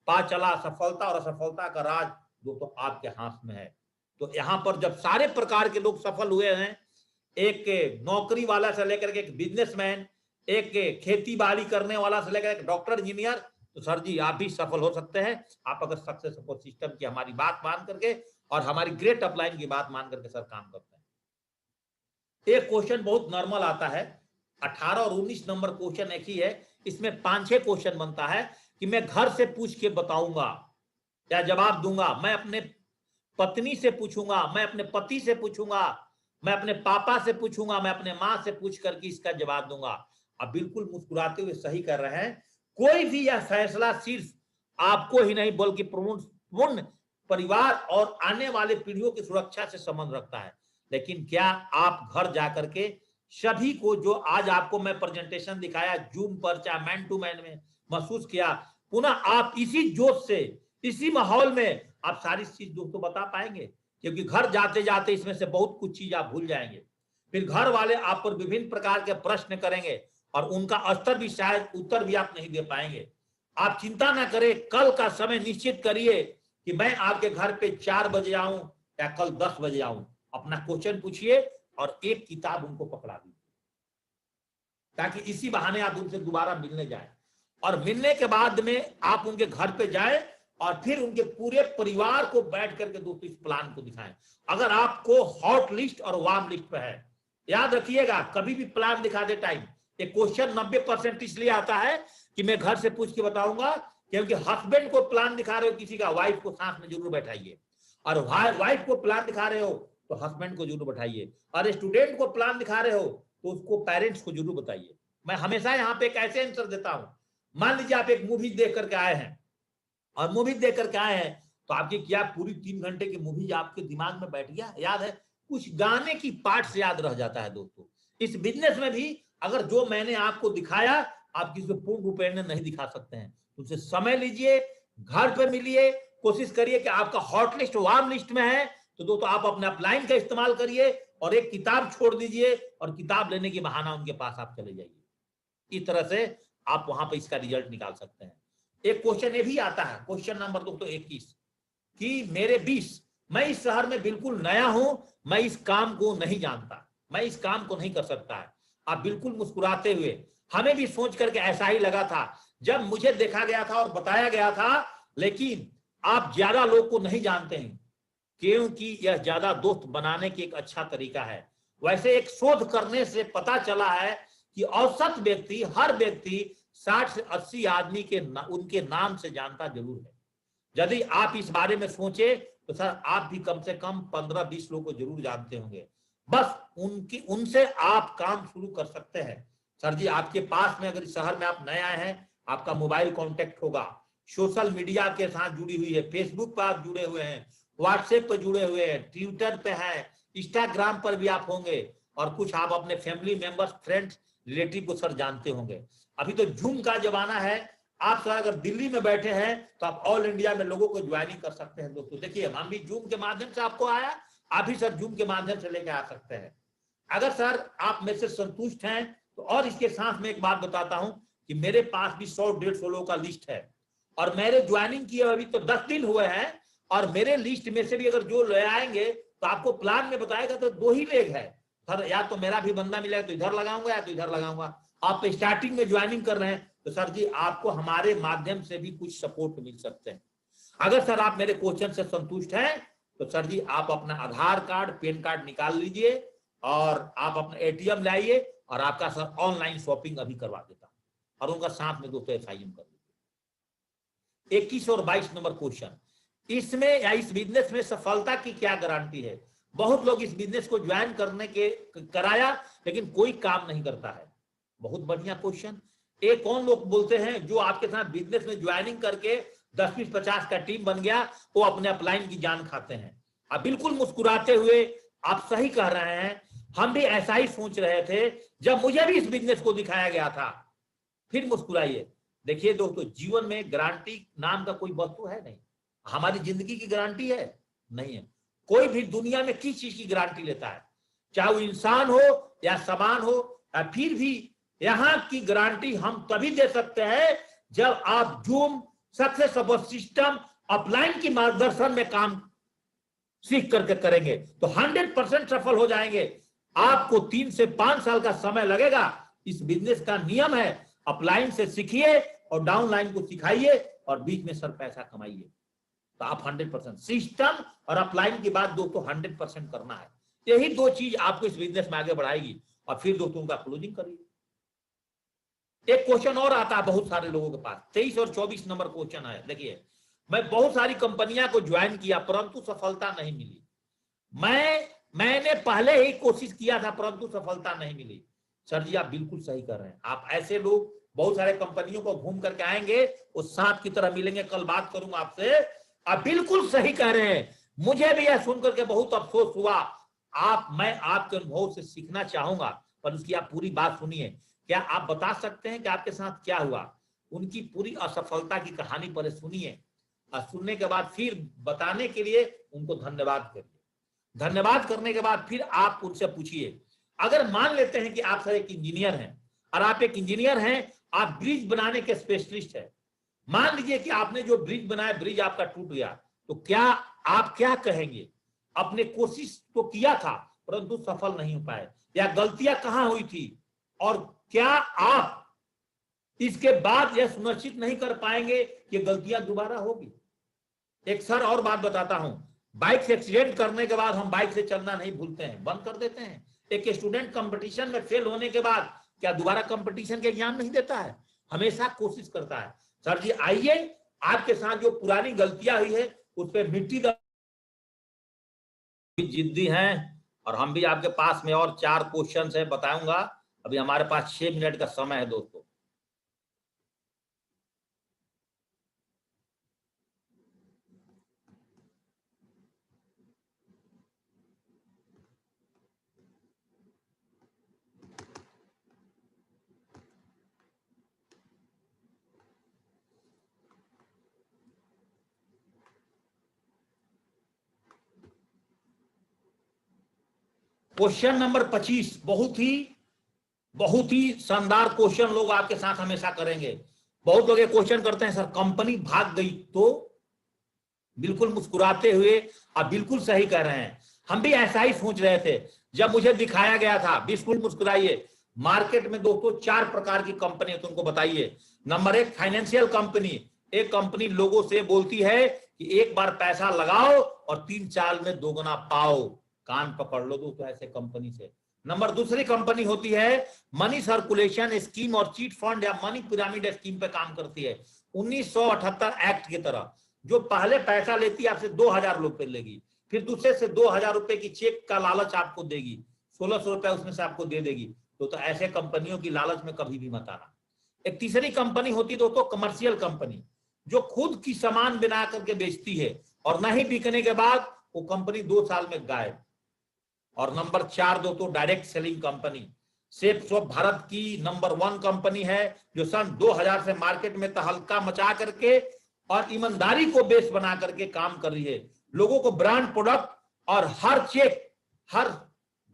पा चला सफलता और असफलता का राज दोस्तों आपके हाथ में है। तो यहाँ पर जब सारे प्रकार के लोग सफल हुए हैं, एक नौकरी वाला से लेकर के एक बिजनेसमैन, एक खेती बाड़ी करने वाला से लेकर एक डॉक्टर इंजीनियर, तो सर जी आप भी सफल हो सकते हैं, आप अगर सक्सेस सपोर्ट सिस्टम की हमारी बात मान करके और हमारी ग्रेट अपलाइन की बात मान करके सर काम करते हैं। एक क्वेश्चन बहुत नॉर्मल आता है, 18 और 19 नंबर क्वेश्चन एक ही है, इसमें 5-6 क्वेश्चन बनता है कि मैं घर से पूछ के बताऊंगा या जवाब दूंगा, मैं अपने पत्नी से पूछूंगा, मैं अपने पति से पूछूंगा, मैं अपने पापा से पूछूंगा, मैं अपने मां से पूछ करके इसका जवाब दूंगा। आप बिल्कुल मुस्कुराते हुए सही कर रहे हैं। कोई भी यह फैसला सिर्फ आपको ही नहीं बल्कि पूर्ण परिवार और आने वाले पीढ़ियों की सुरक्षा से संबंध रखता है। लेकिन क्या आप घर जाकर के सभी को, जो आज आपको मैं प्रेजेंटेशन दिखाया जूम पर चाहे मैन टू मैन में महसूस किया, पुनः आप इसी जोश से इसी माहौल में आप सारी चीज दोस्तों बता पाएंगे? क्योंकि घर जाते जाते इसमें से बहुत कुछ चीज आप भूल जाएंगे। फिर घर वाले आप पर विभिन्न प्रकार के प्रश्न करेंगे और उनका स्तर भी शायद उत्तर भी आप नहीं दे पाएंगे। आप चिंता ना करें, कल का समय निश्चित करिए कि मैं आपके घर पे 4 बजे आऊं या कल 10 बजे आऊं। अपना क्वेश्चन पूछिए और एक किताब उनको पकड़ा दीजिए ताकि इसी बहाने आप उनसे दोबारा मिलने जाए और मिलने के बाद में आप उनके घर पे जाए और फिर उनके पूरे परिवार को बैठ करके दोस्तों इस प्लान को दिखाएं। अगर आपको हॉट लिस्ट और वार्म लिस्ट पे है, याद रखिएगा कभी भी प्लान दिखा दे टाइम। ये क्वेश्चन 90% इसलिए आता है कि मैं घर से पूछ के बताऊंगा, क्योंकि हस्बैंड को प्लान दिखा रहे हो किसी का, वाइफ को साथ में जरूर बैठाइए, और वाइफ को प्लान दिखा रहे हो तो हस्बैंड को जरूर बैठाइए, और स्टूडेंट को प्लान दिखा रहे हो तो उसको पेरेंट्स को जरूर बताइए। मैं हमेशा यहाँ पे एक ऐसे आंसर देता हूं, मान लीजिए आप एक मूवी देख करके आए हैं और मूवी देख करके आए हैं तो आपकी क्या पूरी 3 घंटे की मूवी आपके दिमाग में बैठ गया, याद है? कुछ गाने की पार्ट से याद रह जाता है दोस्तों। इस बिजनेस में भी अगर जो मैंने आपको दिखाया आप किसी को पूर्ण रूपेण नहीं दिखा सकते हैं। उनसे समय लीजिए, घर पर मिलिए, कोशिश करिए कि आपका हॉट लिस्ट वार्म लिस्ट में है तो दोस्तों आप अपने अपलाइन का इस्तेमाल करिए और एक किताब छोड़ दीजिए और किताब लेने की बहाना उनके पास आप चले जाइए। इस तरह से आप वहां पर इसका रिजल्ट निकाल सकते हैं। एक क्वेश्चन ये भी आता है, क्वेश्चन नंबर 21 कि मेरे 20, मैं इस शहर में बिल्कुल नया हूं, मैं इस काम को नहीं जानता, मैं इस काम को नहीं कर सकता है। आप बिल्कुल मुस्कुराते हुए, हमें भी सोच करके ऐसा ही लगा था जब मुझे देखा गया था और बताया गया था, लेकिन आप ज्यादा लोग को नहीं जानते हैं क्योंकि यह ज्यादा दोस्त बनाने की एक अच्छा तरीका है। वैसे एक शोध करने से पता चला है कि औसत व्यक्ति, हर व्यक्ति 60 से 80 आदमी के उनके नाम से जानता जरूर है। यदि आप इस बारे में सोचे तो सर आप भी कम से कम 15-20 लोगों को जरूर जानते होंगे। बस उनसे आप काम शुरू कर सकते हैं। सर जी आपके पास में अगर इस शहर में आप नए आए हैं, आपका मोबाइल कांटेक्ट होगा, सोशल मीडिया के साथ जुड़ी हुई है, फेसबुक पर आप जुड़े हुए हैं, व्हाट्सएप पर जुड़े हुए हैं, ट्विटर पे है, इंस्टाग्राम पर भी आप होंगे और कुछ आप अपने फैमिली मेंबर्स, फ्रेंड्स, रिलेटिव को सर जानते होंगे। अभी तो जूम का जमाना है, आप सर अगर दिल्ली में बैठे हैं तो आप ऑल इंडिया में लोगों को ज्वाइनिंग कर सकते हैं। दोस्तों देखिए हम भी जूम के माध्यम से आपको आया, आप भी सर जूम के माध्यम से लेके आ सकते हैं। अगर सर आप मेरे से संतुष्ट हैं तो और इसके साथ में एक बात बताता हूं कि मेरे पास भी 100-150 लोगों का लिस्ट है और मेरे ज्वाइनिंग किए अभी तो 10 दिन हुए हैं और मेरे लिस्ट में से भी अगर जो ले आएंगे तो आपको प्लान में बताएगा तो 2 ही लेग है सर, या तो मेरा भी बंदा मिलेगा तो इधर लगाऊंगा या तो इधर लगाऊंगा। आप स्टार्टिंग में ज्वाइनिंग कर रहे हैं तो सर जी आपको हमारे माध्यम से भी कुछ सपोर्ट मिल सकते हैं। अगर सर आप मेरे क्वेश्चन से संतुष्ट हैं तो सर जी आप अपना आधार कार्ड, पैन कार्ड निकाल लीजिए और आप अपना एटीएम लाइए और आपका सर ऑनलाइन शॉपिंग अभी करवा देता और उनका साथ में दोस्तों FIM कर दीजिए। 21 और 22 नंबर क्वेश्चन, इसमें या इस बिजनेस में सफलता की क्या गारंटी है? बहुत लोग इस बिजनेस को ज्वाइन करने के कराया लेकिन कोई काम नहीं करता है। बहुत बढ़िया क्वेश्चन। एक कौन लोग बोलते हैं जो आपके साथ बिजनेस में ज्वाइनिंग करके 10-20-50 का टीम बन गया, वो अपने अपलाइन की जान खाते हैं? आप बिल्कुल मुस्कुराते हुए आप सही कह रहे हैं, हम भी ऐसा ही सोच रहे थे जब मुझे भी इस बिजनेस को दिखाया गया था। फिर मुस्कुराइए। देखिए दोस्तों, जीवन में गारंटी नाम का कोई वस्तु है नहीं। हमारी जिंदगी की गारंटी है नहीं है। कोई भी दुनिया में किस चीज की गारंटी लेता है, चाहे वो इंसान हो या सामान हो, या फिर भी यहां की गारंटी हम तभी दे सकते हैं जब आप zoom success of system upline की मार्गदर्शन में काम सीख करके करेंगे तो 100% सफल हो जाएंगे। आपको 3 से 5 साल का समय लगेगा। इस बिजनेस का नियम है, अपलाइन से सीखिए और डाउनलाइन को सिखाइए और बीच में सर पैसा कमाइए, तो आप 100% सिस्टम और अपलाइन की बात दोस्तों 100% करना है। यही 2 चीज आपको इस बिजनेस में आगे बढ़ाएगी और फिर दोस्तों का क्लोजिंग करिए। एक क्वेश्चन और आता है बहुत सारे लोगों के पास, 23 और 24 नंबर क्वेश्चन है। देखिए, मैं बहुत सारी कंपनियां को ज्वाइन किया परंतु सफलता नहीं मिली। मैंने पहले ही कोशिश किया था परंतु सफलता नहीं मिली। सर जी आप बिल्कुल सही कर रहे हैं। आप ऐसे लोग बहुत सारे कंपनियों को घूम करके आएंगे, वो सांप की तरह मिलेंगे। कल बात करूंगा आपसे। आप बिल्कुल सही कह रहे हैं। मुझे भी यह सुनकर के बहुत अफसोस हुआ। मैं आपके अनुभव से सीखना चाहूंगा, पर उसकी आप पूरी बात सुनिए। क्या आप बता सकते हैं कि आपके साथ क्या हुआ? उनकी पूरी असफलता की कहानी पहले सुनिए और सुनने के बाद फिर बताने के लिए उनको धन्यवाद करिए। धन्यवाद करने के बाद फिर आप उनसे पूछिए। अगर मान लेते हैं कि आप सर एक इंजीनियर हैं और आप एक इंजीनियर हैं, आप ब्रिज बनाने के स्पेशलिस्ट हैं। मान लीजिए कि आपने जो ब्रिज बनाया, ब्रिज आपका टूट गया, तो क्या आप क्या कहेंगे? अपने कोशिश तो किया था परंतु सफल नहीं हो पाए, या गलतियां कहां हुई थी, और क्या आप इसके बाद यह सुनिश्चित नहीं कर पाएंगे कि गलतियां दोबारा होगी? एक सर और बात बताता हूं, बाइक से एक्सीडेंट करने के बाद हम बाइक से चलना नहीं भूलते हैं, बंद कर देते हैं। एक स्टूडेंट कंपटीशन में फेल होने के बाद क्या दोबारा कंपटीशन के एग्जाम नहीं देता है? हमेशा कोशिश करता है। सर जी आइए, आपके साथ जो पुरानी गलतियां हुई है उस पर मिट्टी जिद्दी हैं, और हम भी आपके पास में और 4 क्वेश्चन है बताऊंगा। अभी हमारे पास 6 मिनट का समय है दोस्तों। क्वेश्चन नंबर 25 बहुत ही शानदार क्वेश्चन लोग आपके साथ हमेशा करेंगे। बहुत लोग ये क्वेश्चन करते हैं, सर कंपनी भाग गई तो? बिल्कुल मुस्कुराते हुए आप बिल्कुल सही कह रहे हैं। हम भी ऐसा ही सोच रहे थे जब मुझे दिखाया गया था। बिल्कुल मुस्कुराइए। मार्केट में दोस्तों 4 प्रकार की कंपनी है, तुमको बताइए। Number 1 financial company. एक कंपनी लोगों से बोलती है कि एक बार पैसा लगाओ और 3 साल में दोगुना पाओ। कान पकड़ लो दोस्तों ऐसे कंपनी से। नंबर दूसरी कंपनी होती है मनी सर्कुलेशन स्कीम और चीट फंड या मनी पिरामिड स्कीम पे काम करती है। 1978 एक्ट की तरह, जो पहले पैसा लेती है आपसे 2000 रुपए लेगी, फिर दूसरे से 2000 रुपए की चेक का लालच आपको देगी, 1600 रुपए उसमें से आपको दे देगी। तो ऐसे कंपनियों की लालच में कभी भी मत आना। एक तीसरी कंपनी होती दोस्तों कमर्शियल कंपनी, जो खुद की सामान बना करके बेचती है और नहीं बिकने के बाद वो कंपनी 2 साल में गायब। और नंबर 4 दोस्तों direct selling company. Safe shop Bharat की नंबर 1 कंपनी है, जो सन 2000 से मार्केट में तहलका मचा करके और ईमानदारी को बेस बना करके काम कर रही है। लोगों को ब्रांड प्रोडक्ट और हर चेक हर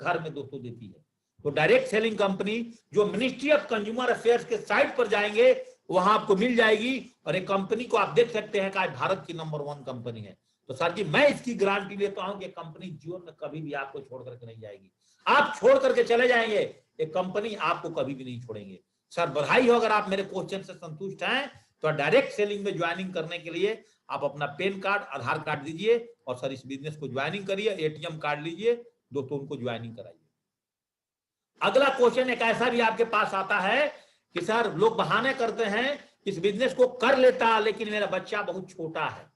घर में दोस्तों देती है। तो डायरेक्ट सेलिंग कंपनी जो मिनिस्ट्री ऑफ कंज्यूमर अफेयर्स के साइट पर जाएंगे वहां आपको मिल जाएगी, और एक कंपनी को आप देख सकते हैं कि आज भारत की नंबर 1 कंपनी है। तो सर जी मैं इसकी गारंटी लेता हूं कि कंपनी जीवन में कभी भी आपको छोड़ करके नहीं जाएगी। आप छोड़ करके चले जाएंगे, एक कंपनी आपको कभी भी नहीं छोड़ेंगे। सर बधाई हो, अगर आप मेरे क्वेश्चन से संतुष्ट हैं तो डायरेक्ट सेलिंग में ज्वाइनिंग करने के लिए आप अपना पैन कार्ड आधार कार्ड दीजिए और सर इस बिजनेस को ज्वाइनिंग करिए। एटीएम कार्ड लीजिए दोस्तों, उनको ज्वाइनिंग कराइए। अगला क्वेश्चन एक ऐसा भी आपके पास आता है कि सर लोग बहाने करते हैं इस बिजनेस को कर लेता लेकिन मेरा बच्चा बहुत छोटा है,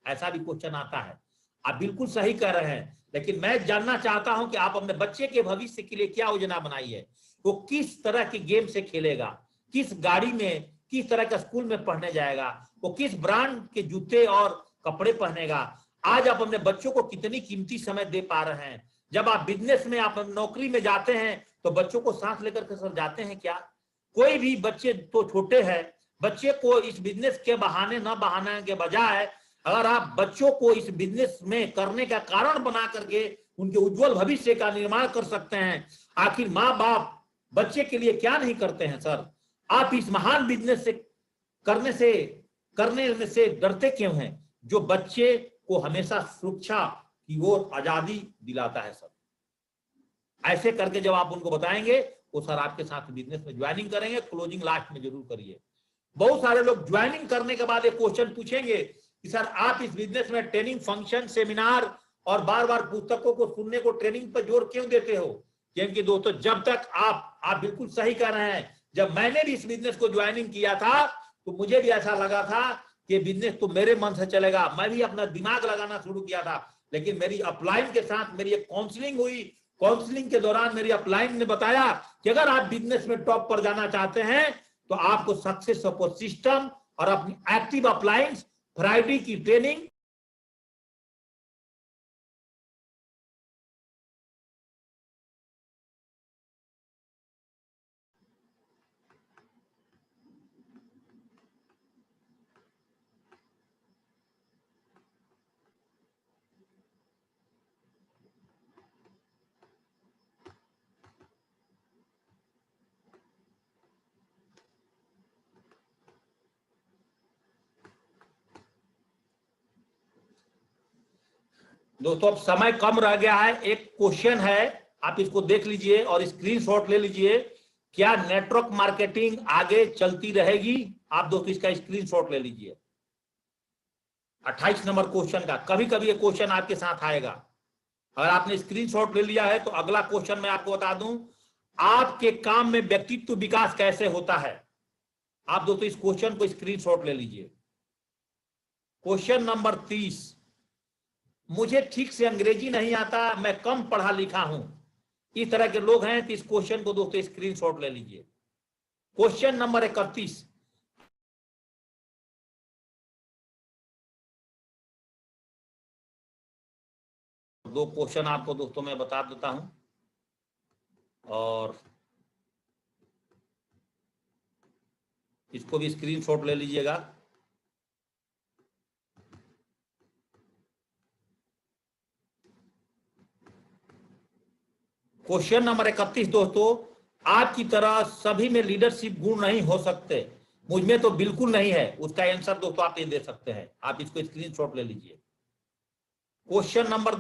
ऐसा भी क्वेश्चन आता है। आप बिल्कुल सही कह रहे हैं, लेकिन मैं जानना चाहता हूं कि आप अपने बच्चे के भविष्य के लिए क्या योजना बनाई है, वो किस तरह की गेम से खेलेगा, किस गाड़ी में, किस तरह का स्कूल में पढ़ने जाएगा, वो किस ब्रांड के जूते और कपड़े पहनेगा। आज आप अपने बच्चों को कितनी कीमती समय दे पा रहे हैं। जब आप बिजनेस में, आप नौकरी में जाते हैं तो बच्चों को साथ लेकर के सर जाते हैं क्या? कोई भी बच्चे तो छोटे हैं, बच्चे को इस बिजनेस के बहाने न बहाने के बजाय अगर आप बच्चों को इस बिजनेस में करने का कारण बना करके उनके उज्जवल भविष्य का निर्माण कर सकते हैं, आखिर माँ बाप बच्चे के लिए क्या नहीं करते हैं सर? आप इस महान बिजनेस से करने से डरते क्यों हैं, जो बच्चे को हमेशा सुरक्षा की ओर आजादी दिलाता है सर? ऐसे करके जब आप उनको बताएंगे वो सर आपके साथ बिजनेस में ज्वाइनिंग करेंगे। क्लोजिंग लास्ट में जरूर करिए। बहुत सारे लोग ज्वाइनिंग करने के बाद एक क्वेश्चन पूछेंगे कि सर आप इस बिजनेस में ट्रेनिंग, फंक्शन, सेमिनार और बार बार पुस्तकों को सुनने को ट्रेनिंग पर जोर क्यों देते हो? क्योंकि दोस्तों जब तक आप बिल्कुल सही कह रहे हैं, जब मैंने भी इस बिजनेस को ज्वाइनिंग किया था तो मुझे भी ऐसा लगा था कि बिजनेस तो मेरे मन से चलेगा। मैं भी अपना दिमाग लगाना शुरू किया था, लेकिन मेरी अपलाइन के साथ मेरी एक काउंसलिंग हुई। काउंसलिंग के दौरान मेरी अपलाइन ने बताया कि अगर आप बिजनेस में टॉप पर जाना चाहते हैं तो आपको सक्सेस सपोर्ट सिस्टम और अपनी एक्टिव अपलाइंस फ्राइडे की ट्रेनिंग दोस्तों अब समय कम रह गया है। एक क्वेश्चन है, आप इसको देख लीजिए और स्क्रीनशॉट ले लीजिए। क्या नेटवर्क मार्केटिंग आगे चलती रहेगी? आप दोस्तों इसका स्क्रीनशॉट ले लीजिए। 28 नंबर क्वेश्चन का। कभी कभी ये क्वेश्चन आपके साथ आएगा। अगर आपने स्क्रीनशॉट ले लिया है तो अगला क्वेश्चन मैं आपको बता दूं, आपके काम में व्यक्तित्व विकास कैसे होता है? आप दोस्तों इस क्वेश्चन को स्क्रीनशॉट ले लीजिए। Question number 30। मुझे ठीक से अंग्रेजी नहीं आता, मैं कम पढ़ा लिखा हूं, इस तरह के लोग हैं तो इस क्वेश्चन को दोस्तों स्क्रीनशॉट ले लीजिए। Question number 31। दो क्वेश्चन आपको दोस्तों मैं बता देता हूं और इसको भी स्क्रीनशॉट ले लीजिएगा। क्वेश्चन नंबर 31 दोस्तों, आपकी तरह सभी में लीडरशिप गुण नहीं हो सकते, मुझ में तो बिल्कुल नहीं है। उसका आंसर दोस्तों आप ये दे सकते हैं। आप इसको स्क्रीनशॉट ले लीजिए। Question number 2।